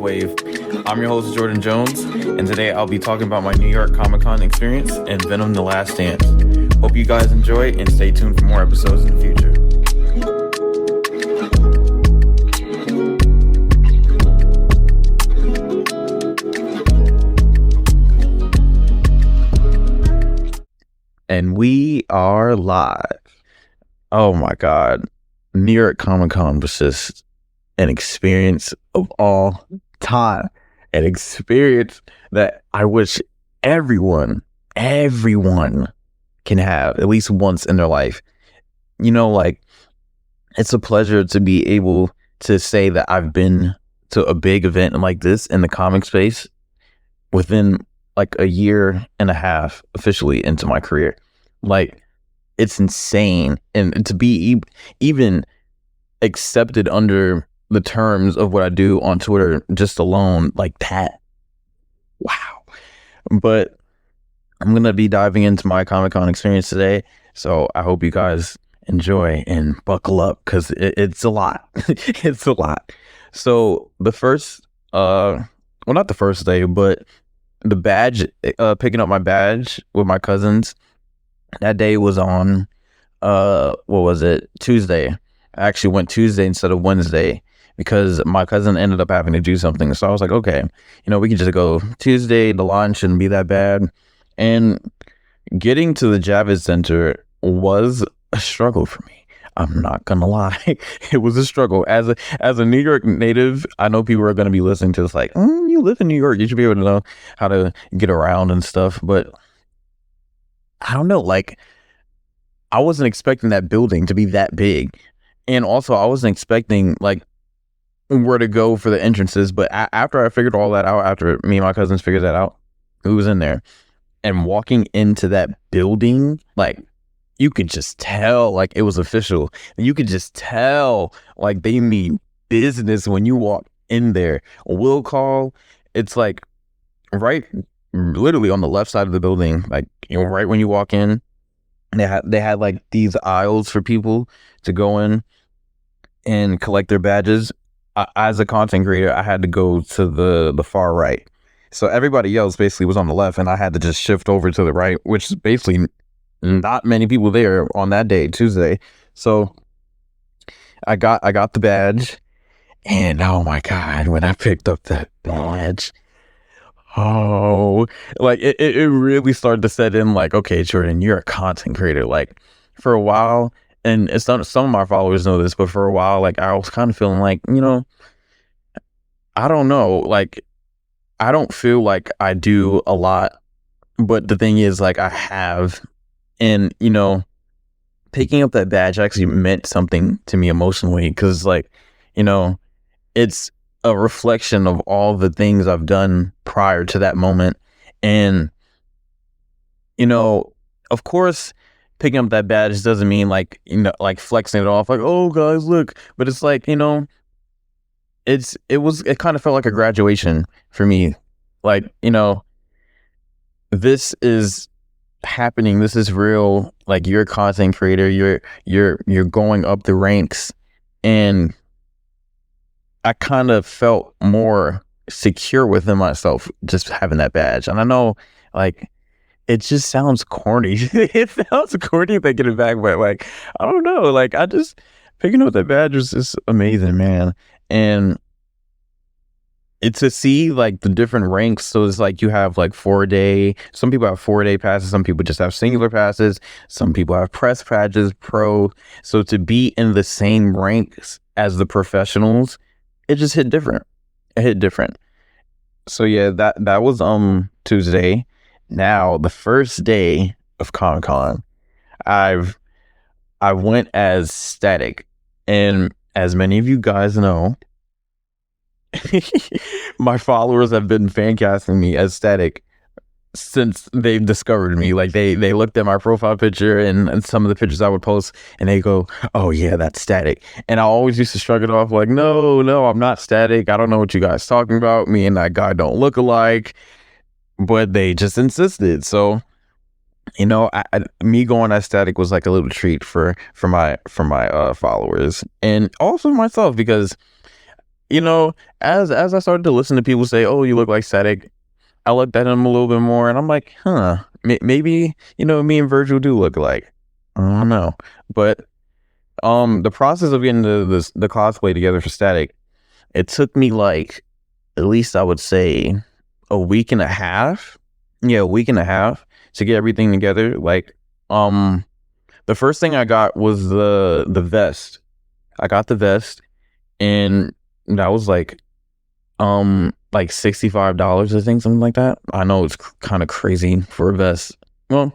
Wave. I'm your host, Jordan Jones, and today I'll be talking about my New York Comic Con experience and Venom: The Last Dance. Hope you guys enjoy and stay tuned for more episodes in the future. And we are live. Oh my God. New York Comic Con was just an experience of all time. An experience that I wish everyone can have at least once in their life. You know, like, it's a pleasure to be able to say that I've been to a big event like this in the comic space within like a year and a half officially into my career. Like, it's insane. And to be even accepted under the terms of what I do on Twitter just alone, like that. Wow. But I'm going to be diving into my Comic-Con experience today. So I hope you guys enjoy and buckle up because it's a lot. It's a lot. So the first, well, not the first day, but the badge, picking up my badge with my cousins, that day was on, what was it? Tuesday. I actually went Tuesday instead of Wednesday because my cousin ended up having to do something. So I was like, okay, we can just go Tuesday. The line shouldn't be that bad. And getting to the Javits Center was a struggle for me. I'm not gonna lie. It was a struggle. As a New York native, I know people are gonna be listening to this like, you live in New York, you should be able to know how to get around and stuff. But I don't know, like, I wasn't expecting that building to be that big. And also, I wasn't expecting, like, where to go for the entrances. But after I figured all that out, after me and my cousins figured that out, who was in there, and walking into that building, like, you could just tell, like, it was official. And you could just tell, like, they mean business when you walk in there. Will call, it's like right, literally on the left side of the building, like, right when you walk in, they had like these aisles for people to go in and collect their badges. As a content creator, I had to go to the far right. So everybody else basically was on the left, and I had to just shift over to the right, which is basically not many people there on that day, Tuesday. So I got the badge, and oh my God, when I picked up that badge, like it really started to set in, like, okay, Jordan, you're a content creator. Like, for a while, and it's not, some of my followers know this, but for a while, like, I was kind of feeling like, I don't know, like, I don't feel like I do a lot, but the thing is, like, I have, and, picking up that badge actually meant something to me emotionally, because, like, it's a reflection of all the things I've done prior to that moment. And, of course, picking up that badge doesn't mean like, like flexing it off, like, oh guys, look. But it's like, it kind of felt like a graduation for me. Like, this is happening. This is real. Like, you're a content creator. You're going up the ranks. And I kind of felt more secure within myself just having that badge. And I know, like, it just sounds corny. It sounds corny thinking it back, but, like, I don't know. Like, I just, picking up that badge was just amazing, man. And it's to see, like, the different ranks. So it's like you have, like, 4-day. Some people have 4-day passes. Some people just have singular passes. Some people have press badges, pro. So to be in the same ranks as the professionals, it just hit different. It hit different. So yeah, that was Tuesday. Now the first day of Comic-Con, I went as Static, and as many of you guys know, my followers have been fan casting me as Static since they've discovered me. Like, they looked at my profile picture and some of the pictures I would post, and they go, oh yeah, that's Static. And I always used to shrug it off like, no, I'm not Static. I don't know what you guys talking about. Me and that guy don't look alike. But they just insisted. So, me going as Static was like a little treat for my followers, and also myself, because you know, as I started to listen to people say, "Oh, you look like Static," I looked at him a little bit more, and I'm like, "Huh, maybe me and Virgil do look alike." I don't know, but the process of getting the cosplay together for Static, it took me like at least I would say a week and a half. Yeah, a week and a half to get everything together. Like, the first thing I got was the vest. I got the vest, and that was like $65, I think, something like that. I know it's kind of crazy for a vest. Well,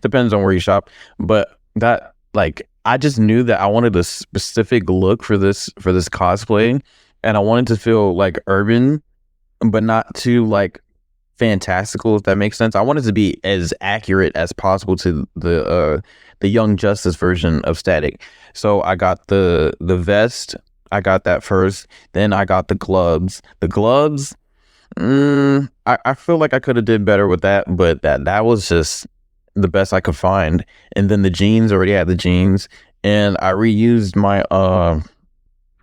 depends on where you shop, but that like I just knew that I wanted a specific look for this cosplay, and I wanted to feel like urban, but not too like fantastical, if that makes sense. I wanted to be as accurate as possible to the Young Justice version of Static. So I got the vest. I got that first. Then I got the gloves. The gloves, I feel like I could have did better with that, but that was just the best I could find. And then the jeans, already had the jeans, and I reused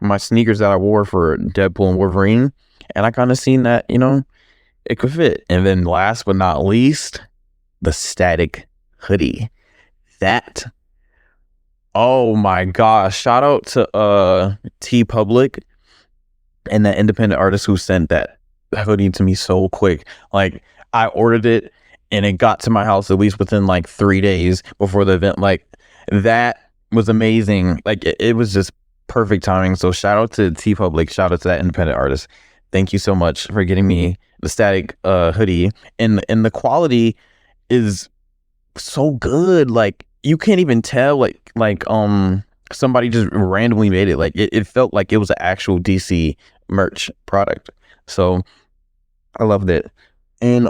my sneakers that I wore for Deadpool and Wolverine, and I kind of seen that it could fit. And then last but not least, the Static hoodie. That, oh my gosh, shout out to T Public and that independent artist who sent that hoodie to me so quick. Like, I ordered it and it got to my house at least within like 3 days before the event. Like, that was amazing. Like, it was just perfect timing. So shout out to T Public, shout out to that independent artist. Thank you so much for getting me the Static hoodie. And the quality is so good. Like, you can't even tell like somebody just randomly made it. Like, it felt like it was an actual DC merch product. So I loved it. And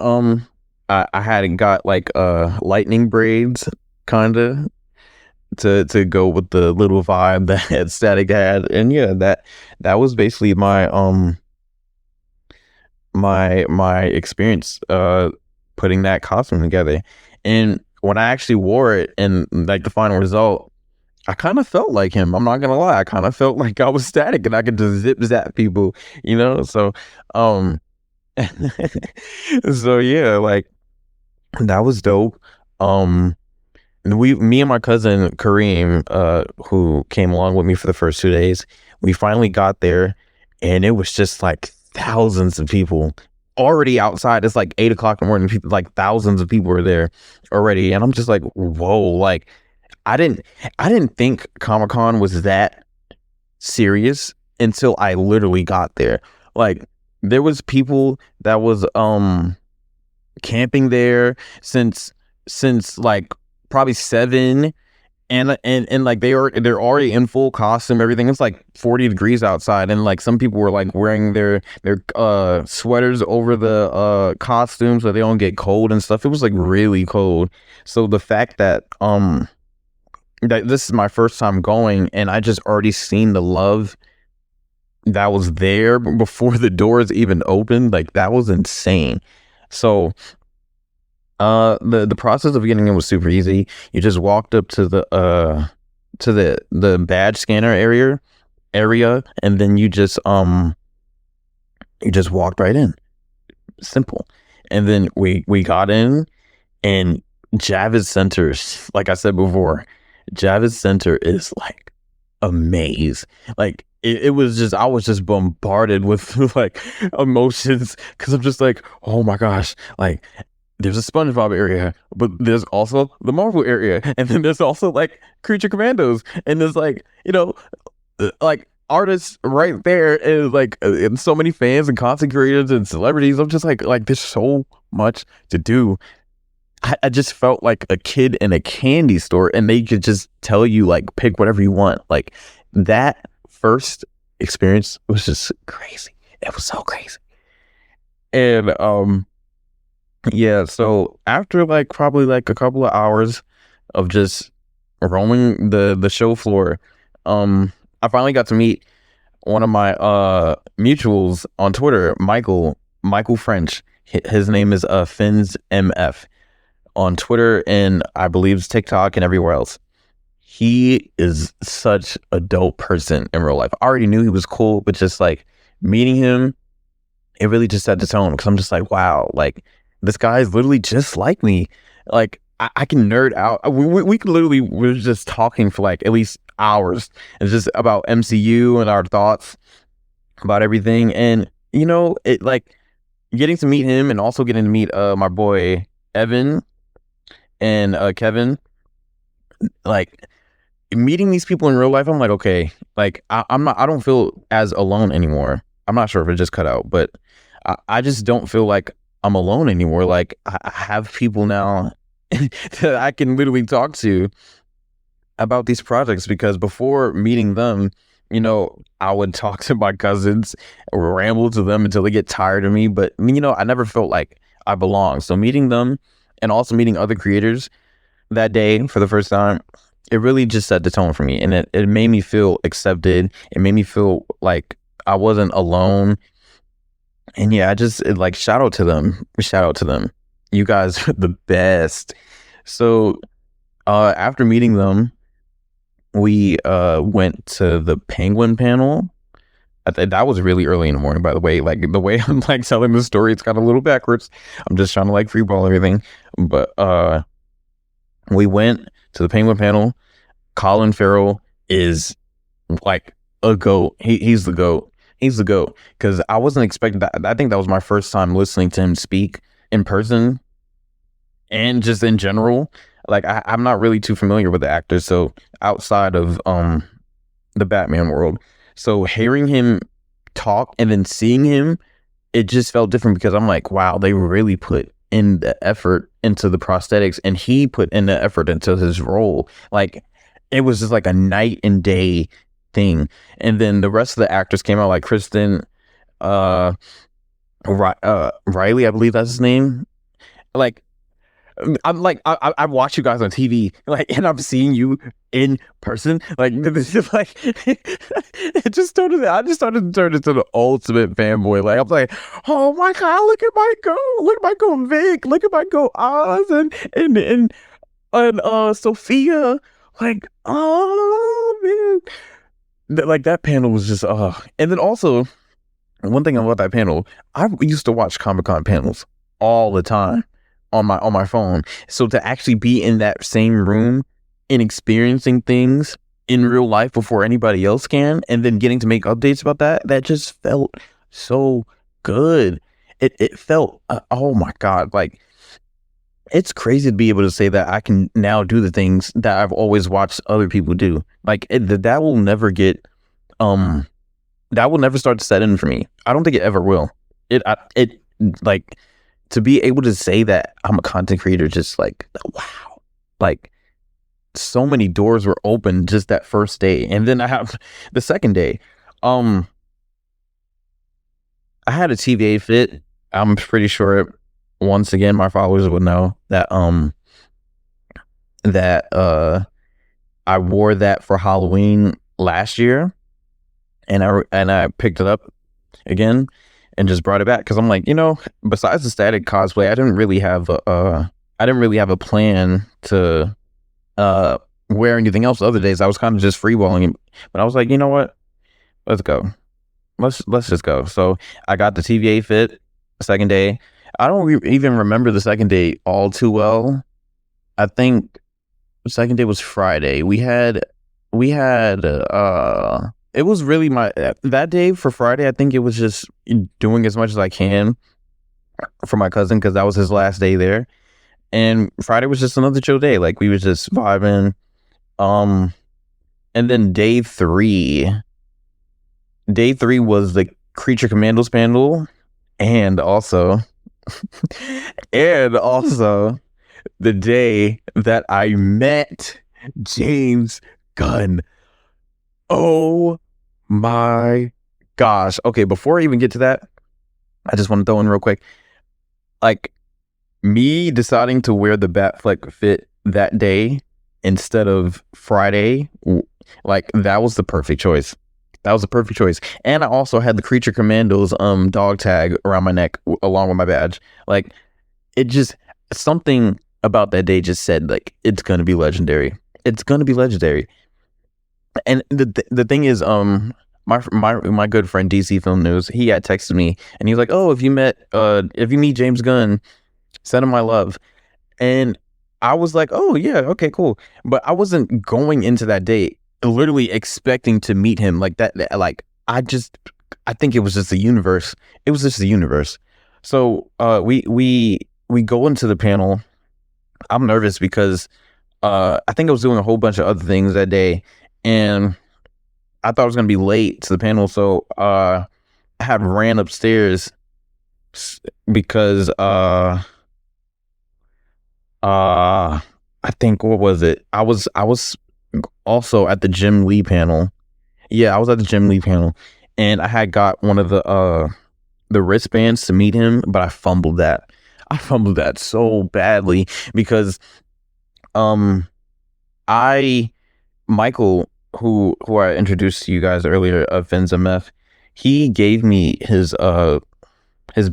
I had got like lightning braids kinda to go with the little vibe that Static had. And yeah, that was basically my my experience putting that costume together. And when I actually wore it and like the final result, I kind of felt like him. I'm not gonna lie. I kind of felt like I was Static and I could just zip zap people, So, so yeah, like that was dope. Me and my cousin Kareem, who came along with me for the first 2 days, we finally got there, and it was just like thousands of people already outside. It's like 8 o'clock in the morning. People, like thousands of people were there already, and I'm just like, whoa! Like, I didn't think Comic-Con was that serious until I literally got there. Like, there was people that was camping there since like probably 7, and like they're already in full costume, everything. It's like 40 degrees outside, and like some people were like wearing their sweaters over the costumes so they don't get cold and stuff. It was like really cold. So the fact that that this is my first time going, and I just already seen the love that was there before the doors even opened, like that was insane. So the process of getting in was super easy. You just walked up to the badge scanner area, and then you just walked right in. Simple. And then we got in, and Javits Center, like I said before, Javits Center is like a maze. Like, it was just, I was just bombarded with like emotions, because I'm just like, oh my gosh, like there's a SpongeBob area, but there's also the Marvel area, and then there's also like Creature Commandos, and there's like like artists right there, and like and so many fans and content creators and celebrities. I'm just like there's so much to do. I just felt like a kid in a candy store, and they could just tell you like pick whatever you want. Like, that first experience was just crazy. It was so crazy. And yeah, so after like probably like a couple of hours of just roaming the show floor, I finally got to meet one of my mutuals on Twitter, Michael French. His name is Fins MF on Twitter, and I believe it's TikTok and everywhere else. He is such a dope person in real life. I already knew he was cool, but just like meeting him, it really just set the tone because I'm just like, wow, like this guy is literally just like me. Like I can nerd out. We could literally, we're just talking for like at least hours. It's just about MCU and our thoughts about everything. And it like getting to meet him and also getting to meet my boy Evan and Kevin. Like meeting these people in real life, I'm like, okay, like I don't feel as alone anymore. I'm not sure if it just cut out, but I just don't feel like I'm alone anymore. Like I have people now that I can literally talk to about these projects, because before meeting them, I would talk to my cousins, ramble to them until they get tired of me. But I never felt like I belonged. So meeting them and also meeting other creators that day for the first time, it really just set the tone for me, and it made me feel accepted. It made me feel like I wasn't alone. And yeah, like shout out to them. You guys are the best. So after meeting them, we went to the Penguin panel. That was really early in the morning, by the way. Like the way I'm like telling the story, it's got a little backwards. I'm just trying to like freeball everything. But we went to the Penguin panel. Colin Farrell is like a goat. He's the goat. He's the GOAT, because I wasn't expecting that. I think that was my first time listening to him speak in person and just in general. Like I'm not really too familiar with the actor, so outside of the Batman world. So hearing him talk and then seeing him, it just felt different, because I'm like, wow, they really put in the effort into the prosthetics, and he put in the effort into his role. Like it was just like a night and day thing. And then the rest of the actors came out, like Kristen Riley, I believe that's his name. Like I'm like I watch you guys on TV, like, and I'm seeing you in person. Like this is like it just started. I just started to turn into the ultimate fanboy. Like I'm like, oh my god, look at my go Vic, look at my go Oz and Sophia. Like, oh man. Like that panel was just and then also one thing about that panel, I used to watch Comic-Con panels all the time on my phone. So to actually be in that same room and experiencing things in real life before anybody else can, and then getting to make updates about that just felt so good. It felt oh my god, like it's crazy to be able to say that I can now do the things that I've always watched other people do. Like that will never get, that will never start to set in for me. I don't think it ever will. It like to be able to say that I'm a content creator, just like wow, like so many doors were open just that first day, and then I have the second day. I had a TVA fit. I'm pretty sure. Once again, my followers would know that I wore that for Halloween last year, and I picked it up again and just brought it back, because I'm like, besides the static cosplay, I didn't really have a plan to wear anything else. Other days I was kind of just freeballing, but I was like, you know what, let's go, let's just go. So I got the TVA fit second day. I don't even remember the second day all too well. I think the second day was Friday. We had it was really that day for Friday. I think it was just doing as much as I can for my cousin, because that was his last day there. And Friday was just another chill day. Like we was just vibing. And then day three was the Creature Commandos panel, and also the day that I met James Gunn. Oh my gosh. Okay, before I even get to that, I just want to throw in real quick, like me deciding to wear the Batfleck fit that day instead of Friday, like that was the perfect choice. And I also had the Creature Commandos dog tag around my neck along with my badge. Like it just, something about that day just said like it's gonna be legendary. And the thing is, My good friend DC Film News, he had texted me and he was like, "Oh, if you meet James Gunn, send him my love." And I was like, "Oh yeah, okay, cool." But I wasn't going into that date literally expecting to meet him like that. Like I think it was just the universe. It was just the universe. So we go into the panel. I'm nervous because I think I was doing a whole bunch of other things that day, and I thought I was gonna be late to the panel. So I had ran upstairs because I think, what was it? I was also at the Jim Lee panel. Yeah, I was at the Jim Lee panel, and I had got one of the wristbands to meet him, but I fumbled that. I fumbled that so badly because um I Michael, who I introduced to you guys earlier, of Fins MF, he gave me his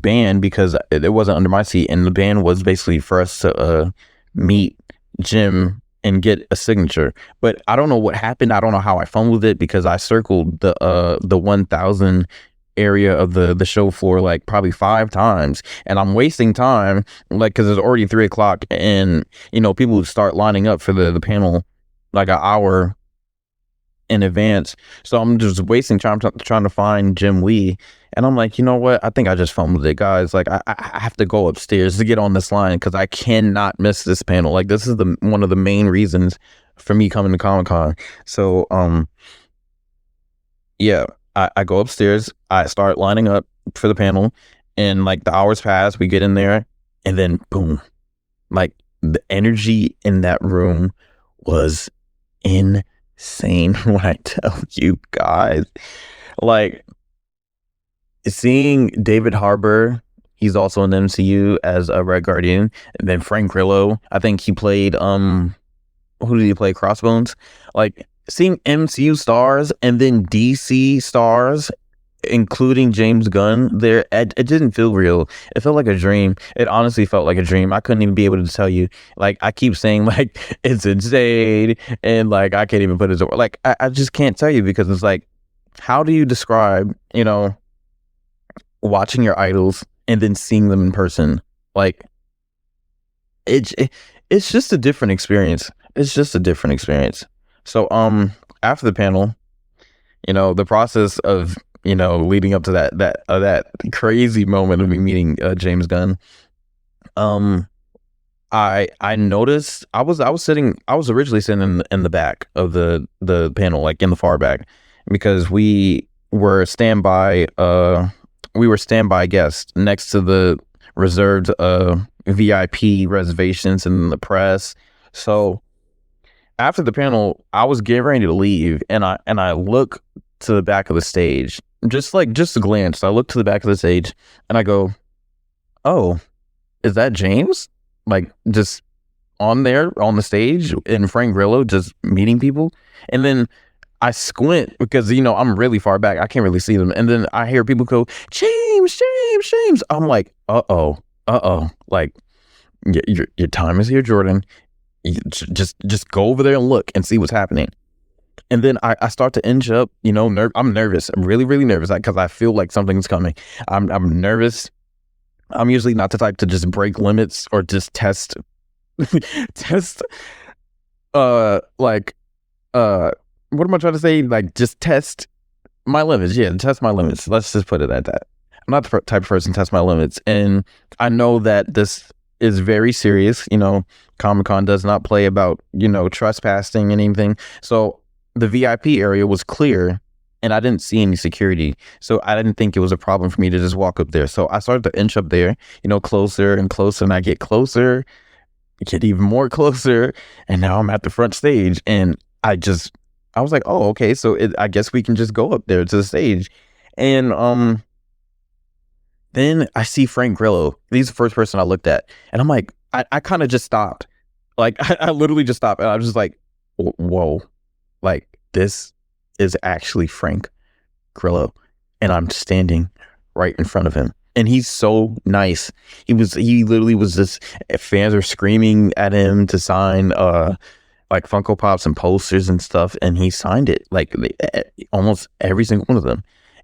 band because it wasn't under my seat, and the band was basically for us to meet Jim and get a signature. But I don't know what happened. I don't know how I fumbled it because I circled the 1,000 area of the show floor like probably 5 times, and I'm wasting time like because it's already 3 o'clock, and people start lining up for the panel like an hour in advance. So I'm just wasting time trying to find Jim Lee. And I'm like, you know what? I think I just fumbled it, guys. Like, I have to go upstairs to get on this line because I cannot miss this panel. Like, this is one of the main reasons for me coming to Comic-Con. So, yeah, I go upstairs. I start lining up for the panel. And, like, the hours pass. We get in there. And then, boom. Like, the energy in that room was insane when I tell you guys. Like, seeing David Harbour, he's also in the MCU as a Red Guardian, and then Frank Grillo, I think he played who did he play? Crossbones. Like, seeing MCU stars and then DC stars, including James Gunn, there, it didn't feel real. It felt like a dream. It honestly felt like a dream. I couldn't even be able to tell you. Like, I keep saying like it's insane, and like I can't even put it. Like, I just can't tell you because it's like, how do you describe watching your idols and then seeing them in person? Like, it's just a different experience. It's just a different experience. So after the panel, the process of leading up to that crazy moment of me meeting James Gunn, I noticed I was originally sitting in the back of the panel, like in the far back, because we were standby guests next to the reserved VIP reservations and the press. So after the panel, I was getting ready to leave, and I look to the back of the stage, just a glance. I look to the back of the stage, and I go, "Oh, is that James?" Like, just on there on the stage, and Frank Grillo just meeting people. And then I squint because I'm really far back. I can't really see them. And then I hear people go, "James, James, James." I'm like, uh oh. Like, your time is here, Jordan. You just go over there and look and see what's happening. And then I start to inch up. I'm nervous. I'm really, really nervous because I feel like something's coming. I'm nervous. I'm usually not the type to just break limits or just test like what am I trying to say? Like, just test my limits. Yeah, test my limits. Let's just put it at that. I'm not the type of person to test my limits, and I know that this is very serious. Comic-Con does not play about trespassing anything. So the VIP area was clear, and I didn't see any security, so I didn't think it was a problem for me to just walk up there. So I started to inch up there, closer and closer, and I get closer, get even more closer, and now I'm at the front stage, and I was like, oh, okay, so I guess we can just go up there to the stage. And then I see Frank Grillo. He's the first person I looked at, and I'm like, I kind of just stopped. Like, I literally just stopped, and I was just like, whoa, like, this is actually Frank Grillo, and I'm standing right in front of him. And he's so nice. He literally was just, fans are screaming at him to sign like Funko Pops and posters and stuff, and he signed it like almost every single one of them.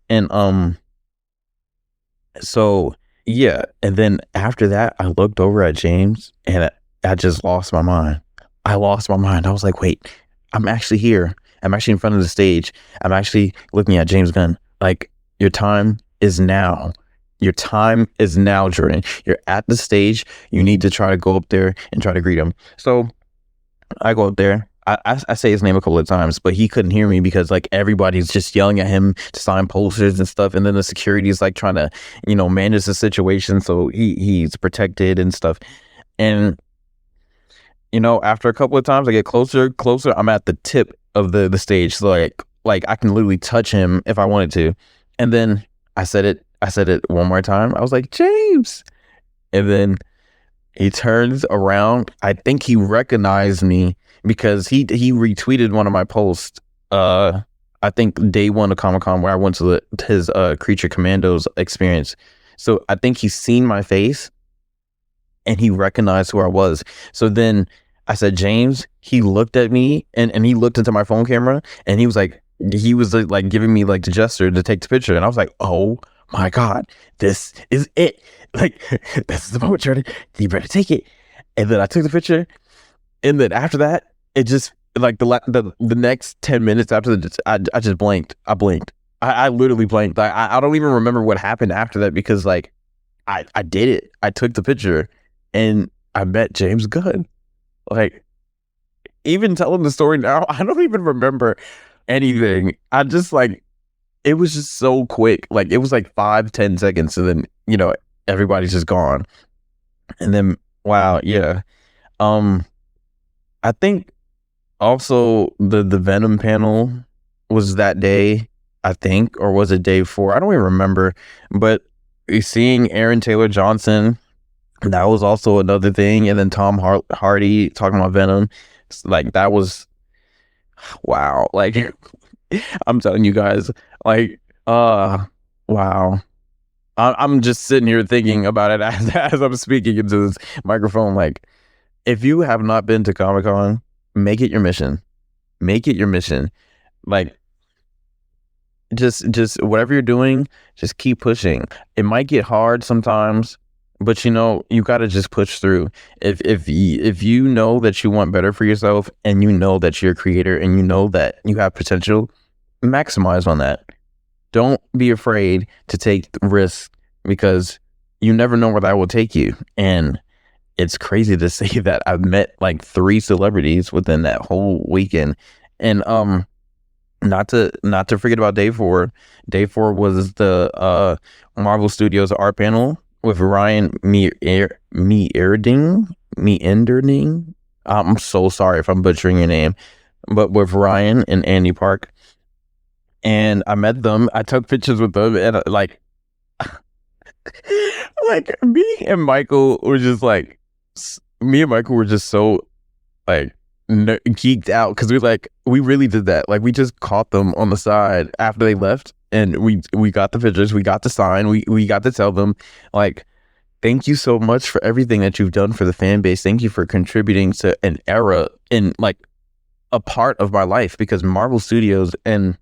And so yeah, and then after that, I looked over at James, and I just lost my mind. I lost my mind. I was like, wait, I'm actually here. I'm actually in front of the stage. I'm actually looking at James Gunn. Like, your time is now. Your time is now, Jordan. You're at the stage. You need to try to go up there and try to greet him. So I go up there. I say his name a couple of times, but he couldn't hear me because like everybody's just yelling at him to sign posters and stuff, and then the security is like trying to, manage the situation so he's protected and stuff. And after a couple of times, I get closer. I'm at the tip of the stage, so like I can literally touch him if I wanted to. And then I said it one more time. I was like, James, and then he turns around. I think he recognized me because he retweeted one of my posts. I think day one of Comic-Con where I went to his Creature Commandos experience. So I think he's seen my face and he recognized who I was. So then I said, James. He looked at me and he looked into my phone camera and he was like giving me like the gesture to take the picture. And I was like, oh my God, this is it. Like, this is the moment, Jordan. You better take it. And then I took the picture. And then after that, it just like the next 10 minutes after I just blanked. I blinked. I literally blanked. Like, I don't even remember what happened after that because like I did it. I took the picture and I met James Gunn. Like, even telling the story now, I don't even remember anything. I just like, it was just so quick. Like, it was like 5-10 seconds. And then, everybody's just gone. And then, wow. Yeah. I think also the Venom panel was that day, I think, or was it day 4? I don't even remember. But seeing Aaron Taylor Johnson, that was also another thing. And then Tom Hardy talking about Venom. Like, that was, wow. Like, I'm telling you guys, like, wow. I'm just sitting here thinking about it as I'm speaking into this microphone. Like, if you have not been to Comic-Con, make it your mission. Make it your mission. Like, just whatever you're doing, just keep pushing. It might get hard sometimes, but you got to just push through. If you know that you want better for yourself, and you know that you're a creator, and you know that you have potential, maximize on that. Don't be afraid to take risks because you never know where that will take you. And it's crazy to say that I've met like 3 celebrities within that whole weekend. And not to forget about day 4. Day 4 was the Marvel Studios art panel with Ryan Meendering. I'm so sorry if I'm butchering your name, but with Ryan and Andy Park. And I met them. I took pictures with them, and like me and Michael were just so like geeked out because we really did that. Like, we just caught them on the side after they left, and we got the pictures, we got the sign, we got to tell them like, thank you so much for everything that you've done for the fan base. Thank you for contributing to an era in like a part of my life, because Marvel Studios and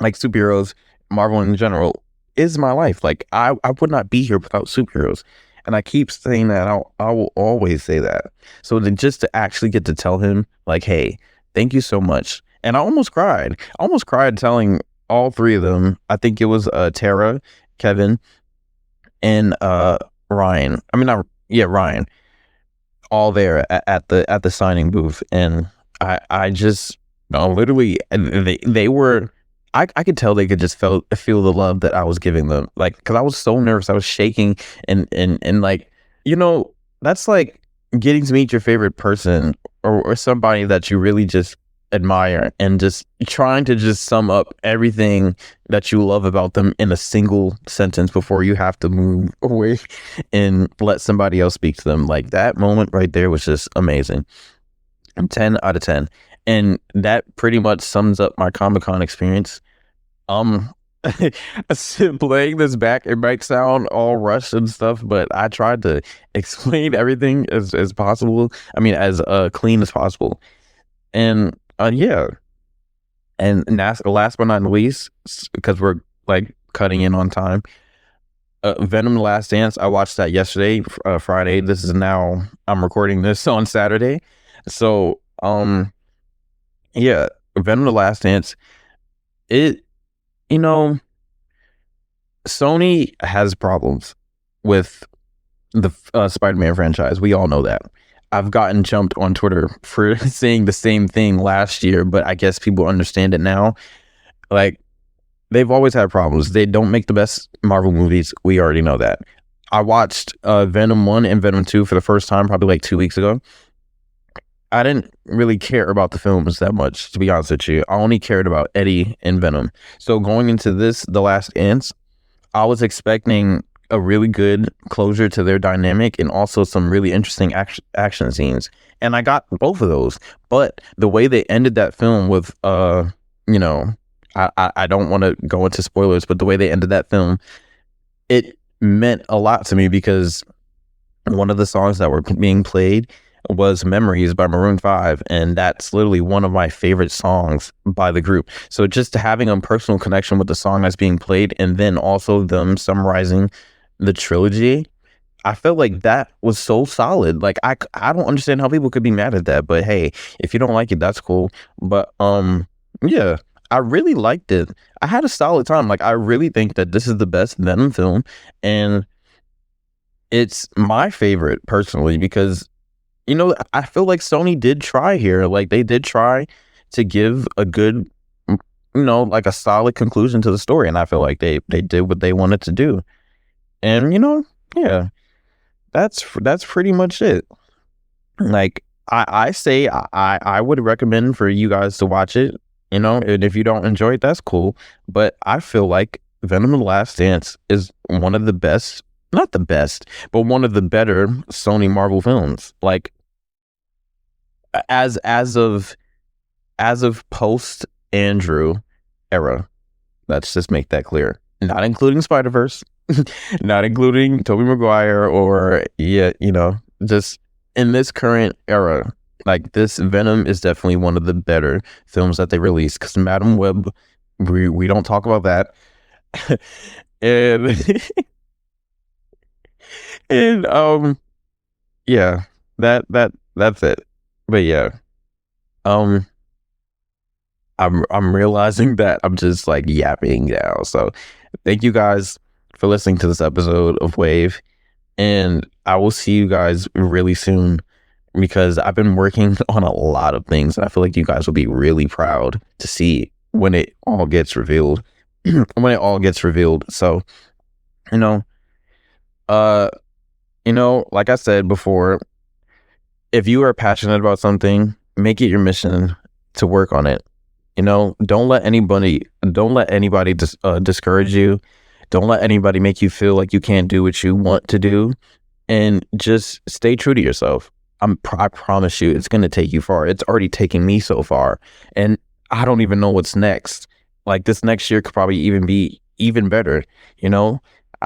like superheroes, Marvel in general, is my life. Like, I would not be here without superheroes. And I keep saying that. I will always say that. So just to actually get to tell him like, hey, thank you so much. And I almost cried. Telling all 3 of them. I think it was Tara, Kevin, and Ryan. Ryan. All there at the signing booth. And I just literally, they were, I could tell they could just feel the love that I was giving them. Like, because I was so nervous. I was shaking and like, that's like getting to meet your favorite person or somebody that you really just admire, and just trying to just sum up everything that you love about them in a single sentence before you have to move away and let somebody else speak to them. Like, that moment right there was just amazing. 10 out of 10. And that pretty much sums up my Comic-Con experience. Playing this back, it might sound all rushed and stuff, but I tried to explain everything as possible. I mean, as clean as possible. And yeah, and last but not least, because we're like cutting in on time, Venom: The Last Dance. I watched that yesterday, Friday. This is now I'm recording this on Saturday, so yeah, Venom: The Last Dance. It you know Sony has problems with the Spider-Man franchise. We all know that. I've gotten jumped on Twitter for saying the same thing last year, but I guess people understand it now. Like, they've always had problems. They don't make the best Marvel movies. We already know that. I watched Venom 1 and Venom 2 for the first time probably like 2 weeks ago. I didn't really care about the films that much, to be honest with you. I only cared about Eddie and Venom. So going into this, The Last Dance, I was expecting a really good closure to their dynamic and also some really interesting action scenes. And I got both of those. But the way they ended that film with, you know, I don't want to go into spoilers, but the way they ended that film, it meant a lot to me because one of the songs that were being played was Memories by Maroon 5, and that's literally one of my favorite songs by the group. So just having a personal connection with the song that's being played and then also them summarizing the trilogy, I felt like that was so solid. Like I don't understand how people could be mad at that, but hey, if you don't like it, that's cool. But yeah, I really liked it. I had a solid time. Like, I really think that this is the best Venom film, and it's my favorite personally because I feel like Sony did try here. Like, they did try to give a good, like a solid conclusion to the story, and I feel like they did what they wanted to do. And yeah, that's pretty much it. Like, I say I would recommend for you guys to watch it. And if you don't enjoy it, that's cool. But I feel like Venom: The Last Dance is one of the best, not the best, but one of the better Sony Marvel films. Like, as of post Andrew era. Let's just make that clear. Not including Spider-Verse, not including Tobey Maguire, or just in this current era. Like, this Venom is definitely one of the better films that they released, because Madam Web, we don't talk about that. and and yeah, that's it. But yeah, um I'm realizing that I'm just like yapping now. So thank you guys for listening to this episode of Wave, and I will see you guys really soon, because I've been working on a lot of things, and I feel like you guys will be really proud to see when it all gets revealed. So, you know, uh, like I said before, if you are passionate about something, make it your mission to work on it. Don't let anybody discourage you. Don't let anybody make you feel like you can't do what you want to do, and just stay true to yourself. I promise you, it's going to take you far. It's already taking me so far, and I don't even know what's next. Like, this next year could probably even be even better. I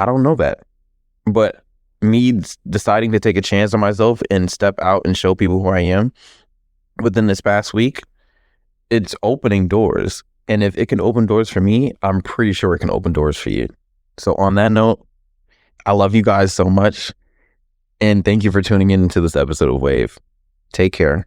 don't know that, but me deciding to take a chance on myself and step out and show people who I am within this past week, it's opening doors. And if it can open doors for me, I'm pretty sure it can open doors for you. So on that note, I love you guys so much. And thank you for tuning in to this episode of Wave. Take care.